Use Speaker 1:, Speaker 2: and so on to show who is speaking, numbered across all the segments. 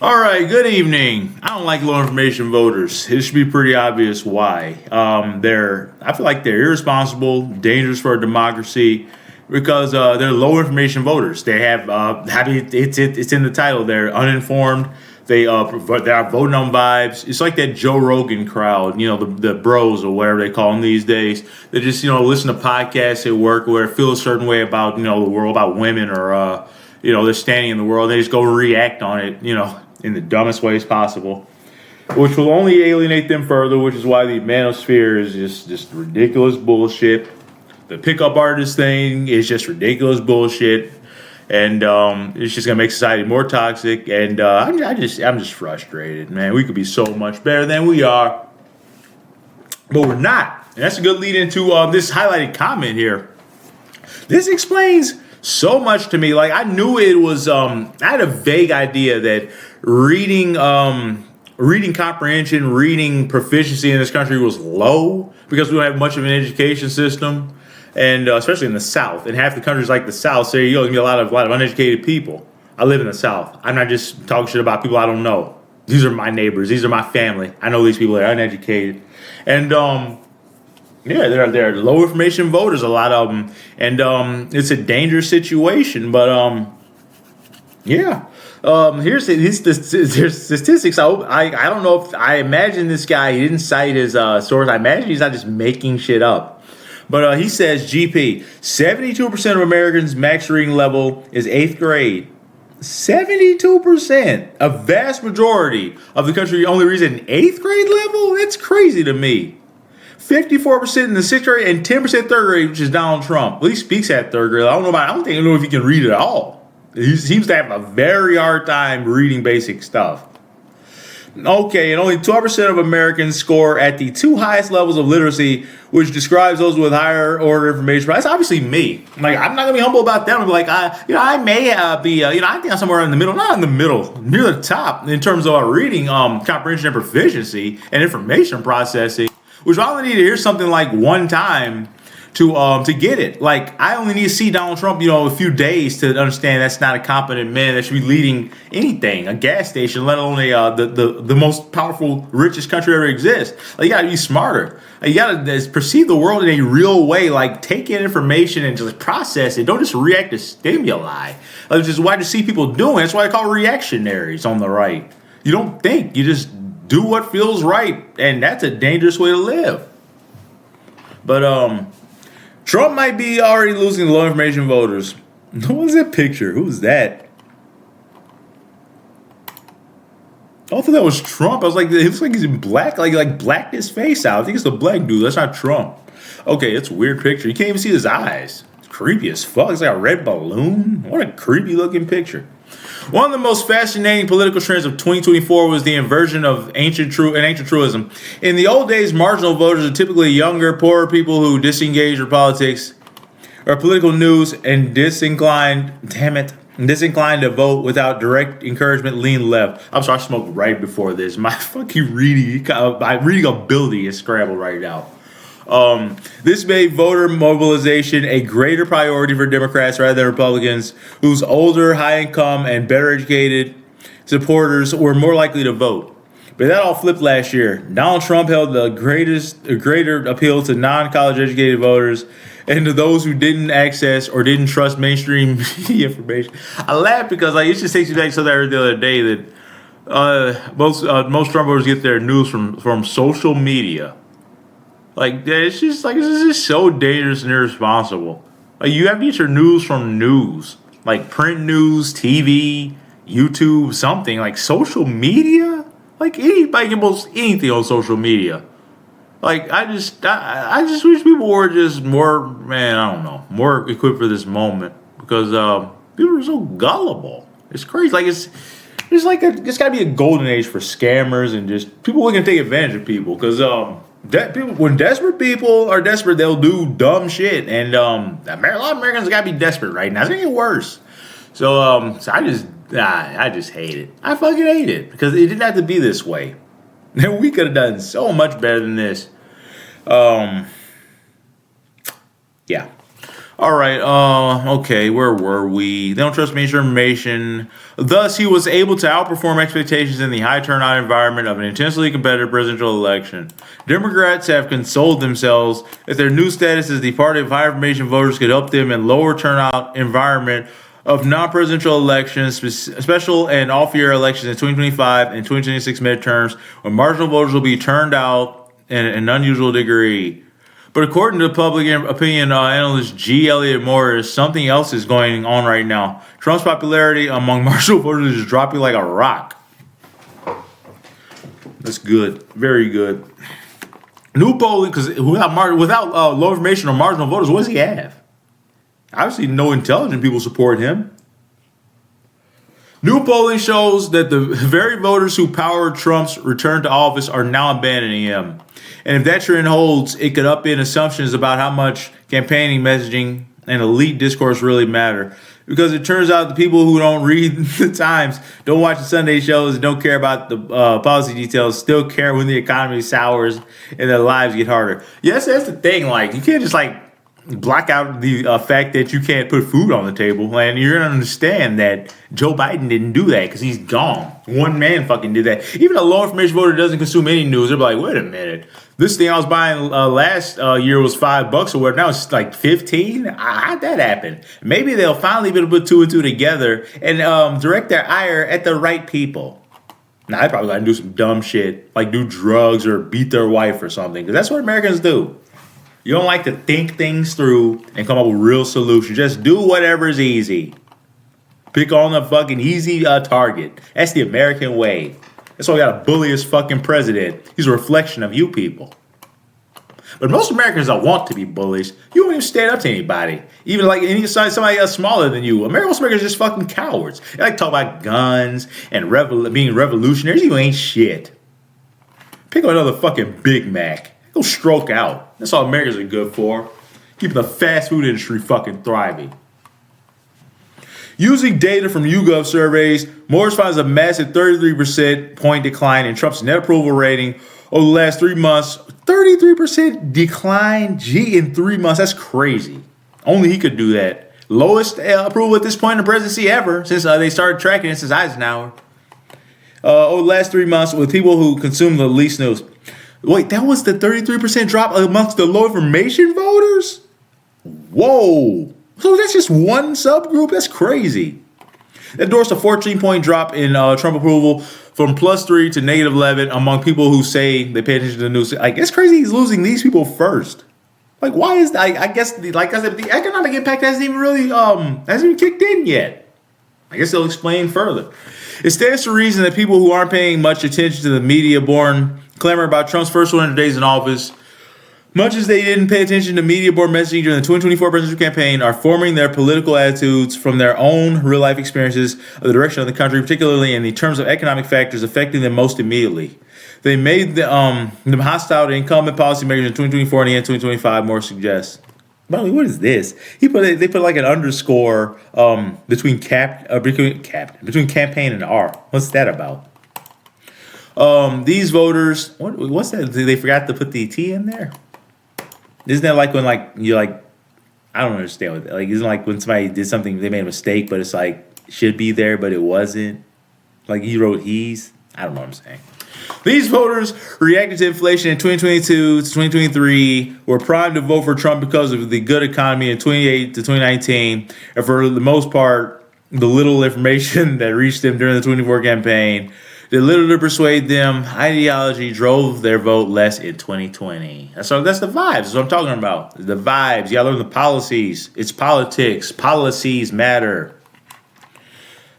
Speaker 1: All right, good evening. I don't like low information voters. It should be pretty obvious why. I feel like they're irresponsible, dangerous for a democracy because they're low information voters. They have, it's in the title. They're uninformed. They are voting on vibes. It's like that Joe Rogan crowd, the bros or whatever they call them these days. They just listen to podcasts at work where they feel a certain way about the world, about women, or they're standing in the world. They just go react on it, in the dumbest ways possible, which will only alienate them further, which is why the manosphere is just ridiculous bullshit. The pickup artist thing is just ridiculous bullshit. And it's just gonna make society more toxic. And I'm just frustrated, man. We could be so much better than we are, but we're not. And that's a good lead into this highlighted comment here. This explains so much to me. Like, I knew it was. I had a vague idea that reading comprehension, reading proficiency in this country was low because we don't have much of an education system. And especially in the South, and half the country's like the South, so you're gonna get a lot of uneducated people. I live in the South. I'm not just talking shit about people I don't know. These are my neighbors. These are my family. I know these people are uneducated, and they're low information voters. A lot of them, and it's a dangerous situation. But here's statistics. I don't know if I imagine this guy. He didn't cite his source. I imagine he's not just making shit up. But he says, GP, 72% of Americans' max reading level is 8th grade. 72%. A vast majority of the country only reads at an 8th grade level? That's crazy to me. 54% in the 6th grade and 10% 3rd grade, which is Donald Trump. Well, he speaks at 3rd grade. I don't know if he can read at all. He seems to have a very hard time reading basic stuff. Okay, and only 12% of Americans score at the two highest levels of literacy, which describes those with higher order information. That's obviously me. Like, I'm not gonna be humble about that. I'm like, I may be, I think I'm somewhere in the middle, not in the middle, near the top in terms of reading, comprehension and proficiency and information processing, which I only need to hear something like one time to get it. Like, I only need to see Donald Trump, a few days to understand that's not a competent man that should be leading anything, a gas station, let alone the most powerful, richest country ever exists. Like, you gotta be smarter. You gotta perceive the world in a real way. Like, take in information and just process it. Don't just react to stimuli. Which is what I see people doing. That's why I call reactionaries on the right. You don't think. You just do what feels right, and that's a dangerous way to live. But Trump might be already losing low information voters. What is that picture? Who's that? I thought that was Trump. I was like, it looks like he's in black, like blacked his face out. I think it's the black dude. That's not Trump. Okay, it's a weird picture. You can't even see his eyes. It's creepy as fuck. It's like a red balloon. What a creepy looking picture. One of the most fascinating political trends of 2024 was the inversion of ancient truism. In the old days, marginal voters are typically younger, poorer people who disengage with politics or political news and disinclined to vote without direct encouragement, lean left. I'm sorry, I smoked right before this. My fucking reading ability is scrambled right now. This made voter mobilization a greater priority for Democrats rather than Republicans, whose older, high-income, and better-educated supporters were more likely to vote. But that all flipped last year. Donald Trump held a greater appeal to non-college educated voters and to those who didn't access or didn't trust mainstream media information. I laugh because it just takes me back to something I heard the other day that most Trump voters get their news from social media. Like, it's just so dangerous and irresponsible. Like, you have to get your news from news, like print news, TV, YouTube, something like social media. Like, anybody can post anything on social media. Like, I just wish people were just more, more equipped for this moment because people are so gullible. It's crazy. Like, it's got to be a golden age for scammers and just people who can take advantage of people because when desperate people are desperate, they'll do dumb shit, and a lot of Americans gotta be desperate right now. It's gonna get worse. So I just hate it. I fucking hate it because it didn't have to be this way. We could have done so much better than this. Yeah. All right. Okay. Where were we? They don't trust major information. Thus, he was able to outperform expectations in the high turnout environment of an intensely competitive presidential election. Democrats have consoled themselves that their new status as the party of high information voters could help them in lower turnout environment of non-presidential elections, special and off-year elections in 2025 and 2026 midterms, when marginal voters will be turned out in an unusual degree. But according to public opinion analyst G. Elliott Morris, something else is going on right now. Trump's popularity among marginal voters is dropping like a rock. That's good. Very good. New polling, because without low information on marginal voters, what does he have? Obviously, no intelligent people support him. New polling shows that the very voters who powered Trump's return to office are now abandoning him. And if that trend holds, it could upend assumptions about how much campaigning messaging and elite discourse really matter. Because it turns out the people who don't read the Times, don't watch the Sunday shows, and don't care about the policy details, still care when the economy sours and their lives get harder. Yes, that's the thing. Like, you can't just block out the fact that you can't put food on the table, and you're gonna understand that Joe Biden didn't do that because he's gone. One man fucking did that. Even a low information voter doesn't consume any news. They're like, wait a minute, this thing I was buying last year was $5 or whatever. Now it's like 15. How'd that happen? Maybe they'll finally be able to put two and two together and direct their ire at the right people. Now they probably gotta do some dumb shit like do drugs or beat their wife or something, because that's what Americans do. You don't like to think things through and come up with real solutions. Just do whatever is easy. Pick on the fucking easy target. That's the American way. That's why we got a bully fucking president. He's a reflection of you people. But most Americans don't want to be bullies. You don't even stand up to anybody. Even like somebody else smaller than you. Most Americans are just fucking cowards. They like to talk about guns and being revolutionaries. You ain't shit. Pick on another fucking Big Mac. Go stroke out. That's all Americans are good for. Keeping the fast food industry fucking thriving. Using data from YouGov surveys, Morris finds a massive 33% point decline in Trump's net approval rating over the last 3 months. 33% decline? Gee, in 3 months. That's crazy. Only he could do that. Lowest approval at this point in the presidency ever, since they started tracking it since Eisenhower. Over the last 3 months, with people who consume the least news. Wait, that was the 33% drop amongst the low information voters? Whoa. So that's just one subgroup? That's crazy. That endorsed a 14-point drop in Trump approval from +3 to -11 among people who say they pay attention to the news. Like, it's crazy he's losing these people first. Like, why is that? I guess, like I said, the economic impact hasn't even really, hasn't even kicked in yet. I guess they'll explain further. It stands to reason that people who aren't paying much attention to the media-borne clamor about Trump's first 100 days in office, much as they didn't pay attention to media-borne messaging during the 2024 presidential campaign, are forming their political attitudes from their own real-life experiences of the direction of the country, particularly in the terms of economic factors affecting them most immediately. They made them hostile to incumbent policymakers in 2024 and the end 2025, more suggests. By the way, what is this? They put like an underscore between campaign and R. What's that about? These voters, what's that? They forgot to put the T in there. Isn't that like when you I don't understand what that, isn't like when somebody did something, they made a mistake, but it's like should be there, but it wasn't. Like you wrote he's. I don't know what I'm saying. These voters reacted to inflation in 2022 to 2023, were primed to vote for Trump because of the good economy in 2018 to 2019, and for the most part, the little information that reached them during the 2024 campaign. The little to persuade them, ideology drove their vote less in 2020. That's the vibes. That's what I'm talking about. The vibes. You gotta learn the policies. It's politics. Policies matter.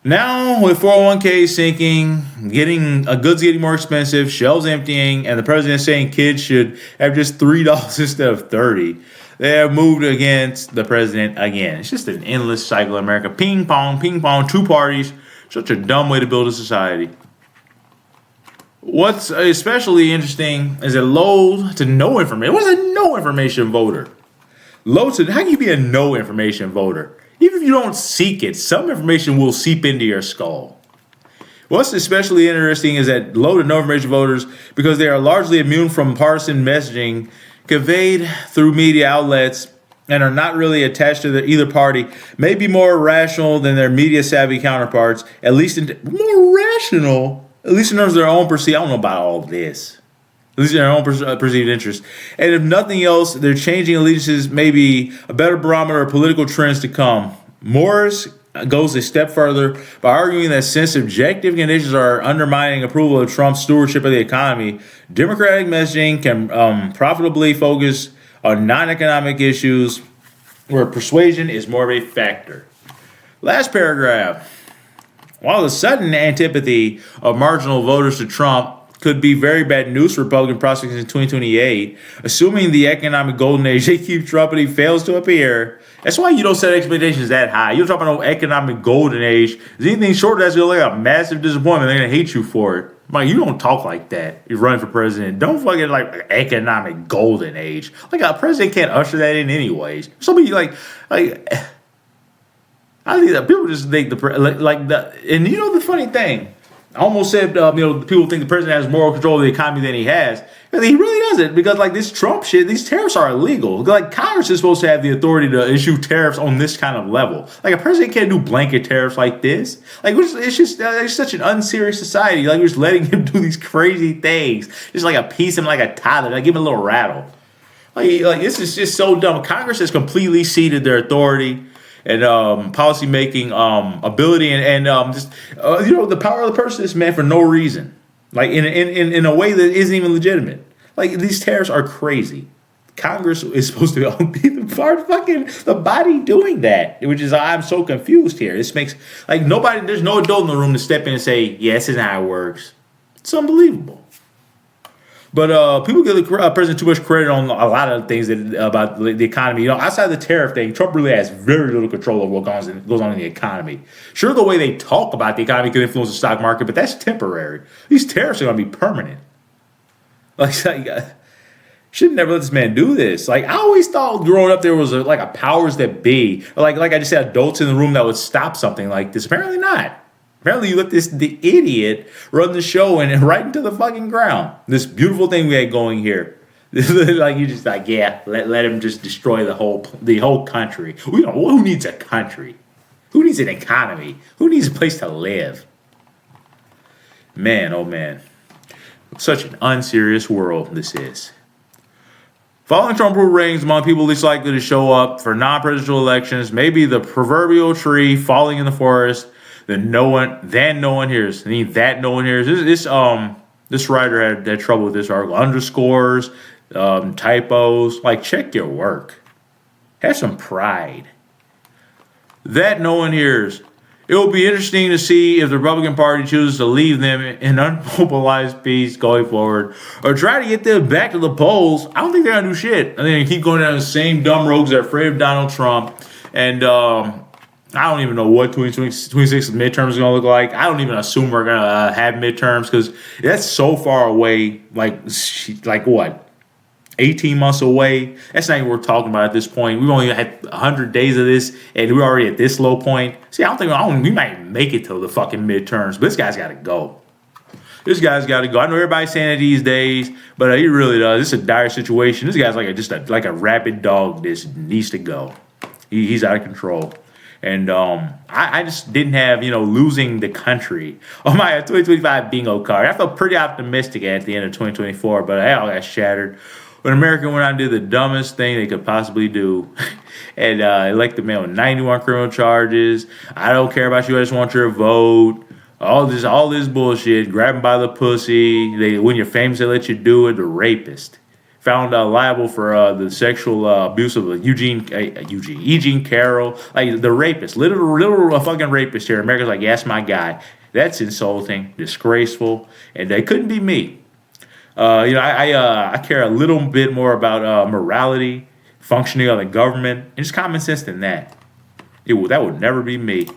Speaker 1: Now, with 401k sinking, goods getting more expensive, shelves emptying, and the president saying kids should have just $3 instead of $30, they have moved against the president again. It's just an endless cycle in America. Ping pong, two parties. Such a dumb way to build a society. What's especially interesting is that low to no information. What's a no information voter? How can you be a no information voter? Even if you don't seek it, some information will seep into your skull. What's especially interesting is that low to no information voters, because they are largely immune from partisan messaging conveyed through media outlets, and are not really attached to either party may be more rational than their media savvy counterparts, more rational, at least in terms of their own perceived. I don't know about all of this. At least in their own perceived interest. And if nothing else, their changing allegiances may be a better barometer of political trends to come. Morris goes a step further by arguing that since objective conditions are undermining approval of Trump's stewardship of the economy, Democratic messaging can profitably focus on non-economic issues where persuasion is more of a factor. Last paragraph. While the sudden antipathy of marginal voters to Trump could be very bad news for Republican prospects in 2028, assuming the economic golden age they keep trumpeting fails to appear. That's why you don't set expectations that high. You're talking about no economic golden age. Anything short of that's going to look like a massive disappointment. They're going to hate you for it. Like, you don't talk like that. You're running for president. Don't fucking like economic golden age. Like, a president can't usher that in anyways. Somebody like I think that people just think and you know the funny thing. I almost said, people think the president has more control of the economy than he has. And he really doesn't, because like this Trump shit, these tariffs are illegal. Like, Congress is supposed to have the authority to issue tariffs on this kind of level. Like, a president can't do blanket tariffs like this. Like, it's such an unserious society. Like, we're just letting him do these crazy things, just like appease him like a toddler, like give him a little rattle. Like this is just so dumb. Congress has completely ceded their authority and policy making ability and the power of the purse to this man for no reason, like in a way that isn't even legitimate. Like, these tariffs are crazy. Congress is supposed to be the body doing that, which is I'm so confused here. This makes there's no adult in the room to step in and say, yeah, this isn't how it works. It's unbelievable. But people give the president too much credit on a lot of things about the economy. Outside the tariff thing, Trump really has very little control over what goes on in the economy. Sure, the way they talk about the economy can influence the stock market, but that's temporary. These tariffs are going to be permanent. Should never let this man do this. Like, I always thought growing up there was a powers that be. Like I just said, adults in the room that would stop something like this. Apparently not. Apparently you let the idiot run the show and right into the fucking ground. This beautiful thing we had going here. Like, you just let him just destroy the whole country. Who needs a country? Who needs an economy? Who needs a place to live? Man, oh man. Such an unserious world this is. Following Trump ratings among people least likely to show up for non-presidential elections may be the proverbial tree falling in the forest that no one hears. This writer had trouble with this article. Underscores, typos. Like, check your work. Have some pride. That no one hears. It will be interesting to see if the Republican Party chooses to leave them in unmobilized peace going forward, or try to get them back to the polls. I don't think they're going to do shit. I think they keep going down the same dumb roads that are afraid of Donald Trump. And I don't even know what 2026 midterms is going to look like. I don't even assume we're going to have midterms, because that's so far away. Like what? 18 months away. That's not even worth talking about at this point. We've only had 100 days of this, and we're already at this low point. See, we might make it till the fucking midterms, but this guy's got to go. This guy's got to go. I know everybody's saying it these days, but he really does. This is a dire situation. This guy's like a rabid dog that needs to go. He's out of control. And I just didn't have, losing the country on my 2025 bingo card. I felt pretty optimistic at the end of 2024, but I all got shattered when America went out and did the dumbest thing they could possibly do and elect the man with 91 criminal charges. I don't care about you. I just want your vote. All this bullshit. Grab him by the pussy. When you're famous, they let you do it. The rapist. Found liable for the sexual abuse of Eugene Carroll, like the rapist, literal fucking rapist here. America's like, yes, my guy. That's insulting, disgraceful, and it couldn't be me. I care a little bit more about morality, functioning of the government, and just common sense than that. That would never be me.